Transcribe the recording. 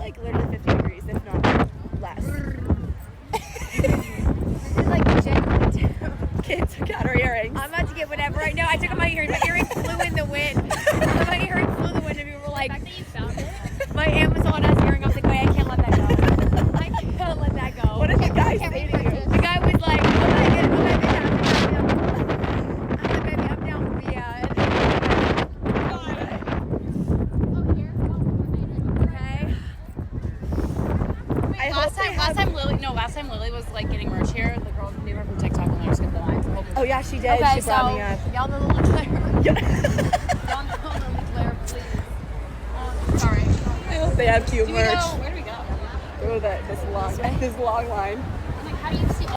like literally 50 degrees, if not less. This is like genuine. Kids took out our earrings. I'm about to get whatever right now. I took out my earrings. My earrings flew in the wind. My earrings flew in the wind, and people were like, The fact that you found it. my Amazon has earring. I was like, wait, I can't let that go. I can't let that go. What did the guy Can't say to you? repurchase. The guy was like, I'm like, baby, I'm down for the, Oh, here. Oh, we made it. okay. I hope they have- Last time Lily was like getting merch here, the girl knew her from TikTok and let her skip the line. Oh yeah, she did. Okay, she brought me up. y'all know the Lily Claire. Yeah. Y'all know the Lily Claire, please. Sorry. I hope they have cute Do we go? merch. Where do we go? Oh, this long line. I'm like, how do you see all